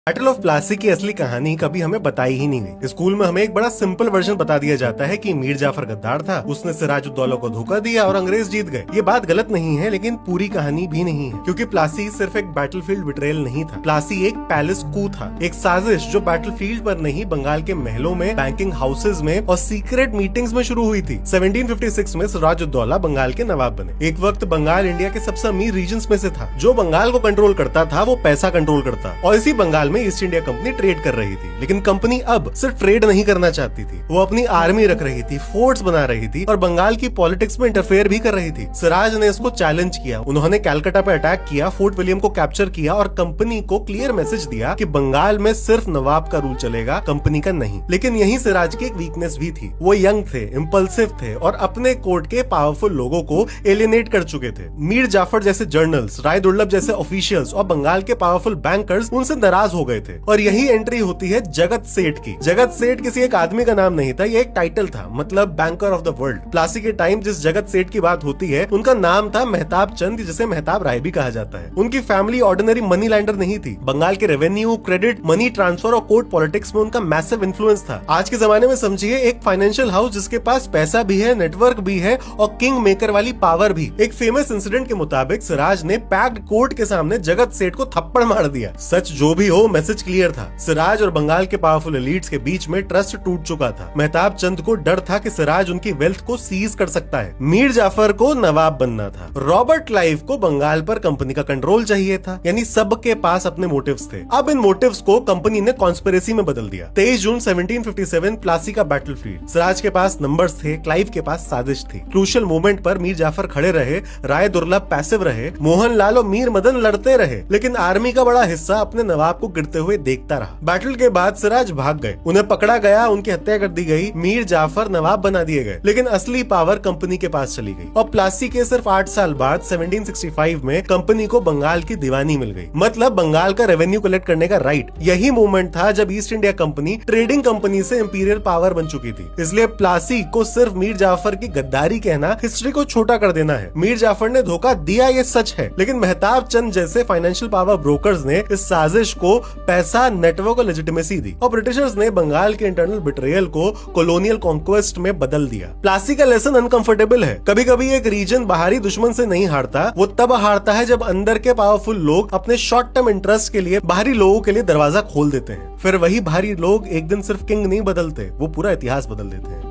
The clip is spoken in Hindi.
बैटल ऑफ प्लासी की असली कहानी कभी हमें बताई ही नहीं गई। स्कूल में हमें एक बड़ा सिंपल वर्जन बता दिया जाता है कि मीर जाफर गद्दार था, उसने सिराजुद्दौला को धोखा दिया और अंग्रेज जीत गए। ये बात गलत नहीं है, लेकिन पूरी कहानी भी नहीं है, क्योंकि प्लासी सिर्फ एक बैटलफील्ड बिट्रेयल नहीं था। प्लासी एक पैलेस कू था, एक साजिश जो बैटलफील्ड पर नहीं, बंगाल के महलों में, बैंकिंग हाउसेज में और सीक्रेट मीटिंग्स में शुरू हुई थी। 1756 में सिराजुद्दौला बंगाल के नवाब बने। एक वक्त बंगाल इंडिया के सबसे अमीर रीजन्स में से था। जो बंगाल को कंट्रोल करता था वो पैसा कंट्रोल करता, और इसी बंगाल में ईस्ट इंडिया कंपनी ट्रेड कर रही थी। लेकिन कंपनी अब सिर्फ ट्रेड नहीं करना चाहती थी, वो अपनी आर्मी रख रही थी, फोर्ट्स बना रही थी और बंगाल की पॉलिटिक्स में इंटरफेयर भी कर रही थी। सिराज ने इसको चैलेंज किया। उन्होंने कैलकाटा पे अटैक किया, फोर्ट विलियम को कैप्चर किया और कंपनी को क्लियर मैसेज दिया कि बंगाल में सिर्फ नवाब का रूल चलेगा, कंपनी का नहीं। लेकिन यही सिराज की एक वीकनेस भी थी। वो यंग थे, इम्पल्सिव थे और अपने कोर्ट के पावरफुल लोगों को एलियनेट कर चुके थे। मीर जाफर जैसे जर्नल्स, राय दुर्लभ जैसे ऑफिशियल्स और बंगाल के पावरफुल बैंकर्स उनसे नाराज हो गए थे। और यही एंट्री होती है जगत सेठ की। जगत सेठ किसी एक आदमी का नाम नहीं था, ये एक टाइटल था, मतलब banker of the world. Plassey के टाइम जिस जगत सेठ की बात होती है उनका नाम था मेहताब चंद, जिसे मेहताब राय भी कहा जाता है। उनकी फैमिली ऑर्डिनरी मनी लैंडर नहीं थी। बंगाल के रेवेन्यू, क्रेडिट, मनी ट्रांसफर और कोर्ट पॉलिटिक्स में उनका मैसिव इन्फ्लुएंस था। आज के जमाने में समझिए एक फाइनेंशियल हाउस जिसके पास पैसा भी है, नेटवर्क भी है और किंग मेकर वाली पावर भी। एक फेमस इंसिडेंट के मुताबिक सिराज ने पैक्ड कोर्ट के सामने जगत सेठ को थप्पड़ मार दिया। सच जो भी हो, मैसेज क्लियर था। सिराज और बंगाल के पावरफुल एलीट्स के बीच में ट्रस्ट टूट चुका था। मेहताब चंद को डर था कि सिराज उनकी वेल्थ को सीज कर सकता है। मीर जाफर को नवाब बनना था। रॉबर्ट क्लाइव को बंगाल पर कंपनी का कंट्रोल चाहिए था। यानी सबके पास अपने मोटिव्स थे। अब इन मोटिव्स को कंपनी ने कॉन्स्पिरेसी में बदल दिया। 23 जून 1757 प्लासी का बैटलफील्ड। सिराज के पास नंबर्स थे, क्लाइव के पास साजिश थी। क्रूशियल मोमेंट पर मीर जाफर खड़े रहे, राय दुर्लभ पैसिव रहे, मोहनलाल और मीर मदन लड़ते रहे, लेकिन आर्मी का बड़ा हिस्सा अपने नवाब को गिरते हुए देखता रहा। बैटल के बाद सिराज भाग गए, उन्हें पकड़ा गया, उनकी हत्या कर दी गई। मीर जाफर नवाब बना दिए गए, लेकिन असली पावर कंपनी के पास चली गई। और प्लासी के सिर्फ 8 साल बाद 1765 में कंपनी को बंगाल की दीवानी मिल गई, मतलब बंगाल का रेवेन्यू कलेक्ट करने का राइट। यही मोमेंट था जब east India company trading company से इंपीरियल पावर बन चुकी थी। इसलिए प्लासी को सिर्फ मीर जाफर की गद्दारी कहना हिस्ट्री को छोटा कर देना है। मीर जाफर ने धोखा दिया, ये सच है, लेकिन मेहताब चंद जैसे फाइनेंशियल पावर ब्रोकर्स ने इस साजिश को पैसा, नेटवर्क और लेजिटिमेसी दी, और ब्रिटिशर्स ने बंगाल के इंटरनल बिट्रेयल को कॉलोनियल कॉन्क्वेस्ट में बदल दिया। प्लासी का लेसन अनकंफर्टेबल है। कभी कभी एक रीजन बाहरी दुश्मन से नहीं हारता, वो तब हारता है जब अंदर के पावरफुल लोग अपने शॉर्ट टर्म इंटरेस्ट के लिए बाहरी लोगों के लिए दरवाजा खोल देते हैं। फिर वही बाहरी लोग एक दिन सिर्फ किंग नहीं बदलते, वो पूरा इतिहास बदल देते हैं।